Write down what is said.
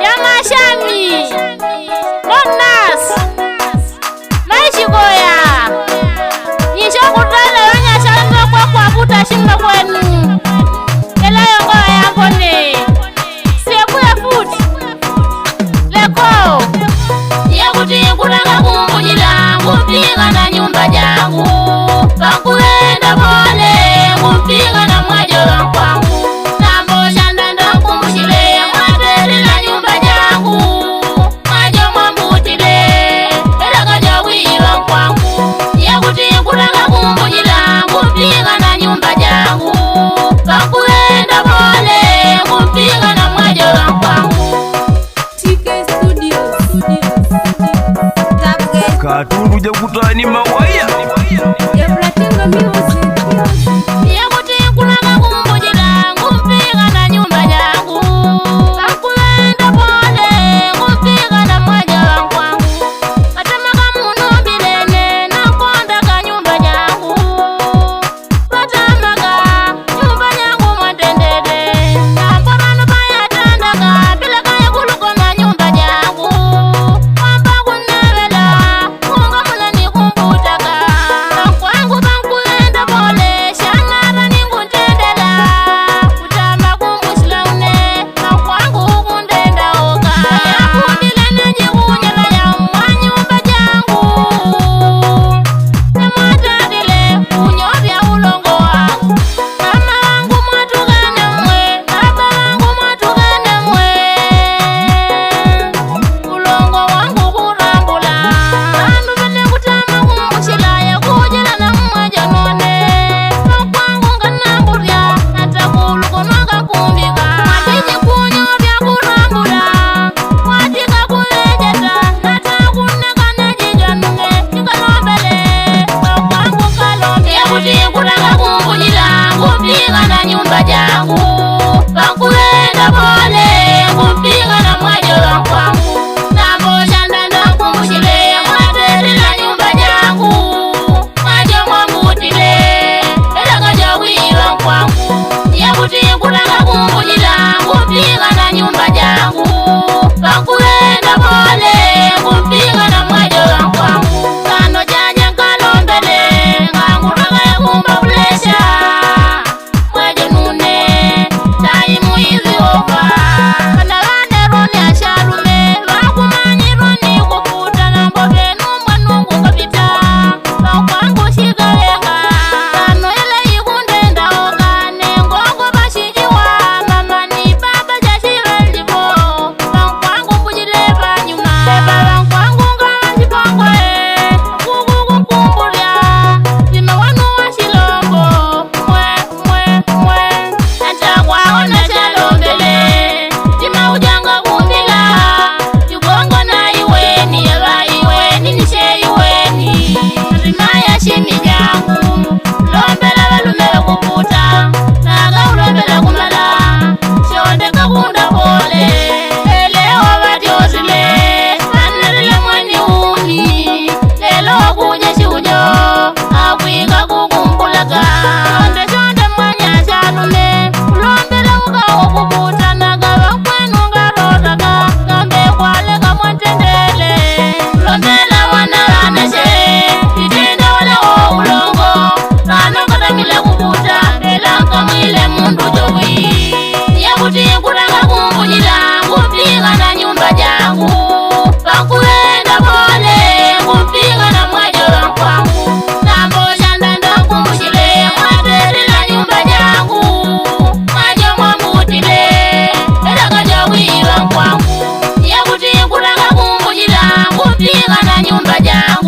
ya mashami Monas Maishigoya Nishokutala wanya shalamba kwa puta shimba kwenu Kela yongo ya mbone Sebu ya food Leko Yakuti kuranga kumbujila Kumpiga na nyumba jangu Kakuenda pole Kumpiga na mwajora kwangu Nambo shandanda kumbushile Mwaderi na nyumba jangu Majo mwambutile Elaka jawira kwangu Yakuti kuranga kumbujila Kumpiga na nyumba jangu Kakuenda pole Kumpiga na mwajora kwangu Katundu jakutani mawaya ya Platinum Music. Yakuti kulanga kumbujila kumpiga na nyumba jangu Kakuenda pole kumpiga na mwajora kwangu Katamaka munu bilene na konda ka nyumba jangu Katamaka nyumba jangu mwatendede Kamporano paya tandaka bila kaya kulukoma nyumba jangu Wamba kunevela kunga muna ni kumbutaka Kwangu bankuenda pole shanara ni kuntendela Kutamba kumbushila une na kwangu kundenda oka Yakundile nejikunyela ya mwa nyumba jangu Nemwatadile kunyovya ulongo wangu Mama wangu mwatukane mwe, baba wangu mwatukane mwe Ulongo wangu kurambula Andu vene kutama kumbushila ya kujila na mwaja none Nokwangu nganamburya natakulukonwaka kumbika Mwatiji kunyovya kurambula Mwatika kuvejeta natakunekana jijanunge Nikalombele Nokwangu kalombe Yakuti kulanga kumbujila Kumpiga na nyumba jangu Kakuenda pole Kumpiga na mwajora kwangu Nambo shandanda kumbushile Mwaderi na nyumba jangu Mwajo mwambutile Elaka jawira kwangu Yakuti kulanga kumbujila Kumpiga na nyumba jangu Kakuenda pole Kumpiga na mwajora kwangu Kano jaja nkalombele Nganguraka ya kumba plesha Mwajo nune Taimu hizi ofa Kanalane roni ashalume Wakumanyi roni kufuta Nambo venu mwanungu kapita Kwangu shigalenga Kano ele ikundenda oka Nengogo bashijiwa Mama ni baba jashira livo Kwangu kujileva nyuma Baba kwangu ngala jipangwe Kuku kukumbulya Jima wanu wa shilombo Mwe Natakwaona shalombele Jima ujanga kumbila Yugongo na iweni Yaba iweni nishe iweni Rimaya shimi jangu Lombela balumele kuputa Naga ulombela kumala Shondeka kunda pole Elewa batiozile Nanerile mweni uni Lelo kunye shujo Akwika kukumbulaka Shonde mwanya shalume Ulombela ukawo kuputa Nagaba kwenu ngarotaka Gambe kwale kamwantendele Ulombela wana laneshe Itenda wale o ulongo Kano katamile kuputa Elanka mwile mundu jowi Yakuti kulanga kumbujila Kumpiga na nyumba jangu Kakuenda pole Kumpiga na mwajora kwangu Nambo shandanda kumbushile Mwaderi na nyumba jangu Majo mwambutile Elaka jawira kwangu Yakuti kulanga kumbujila Kumpiga na nyumba jangu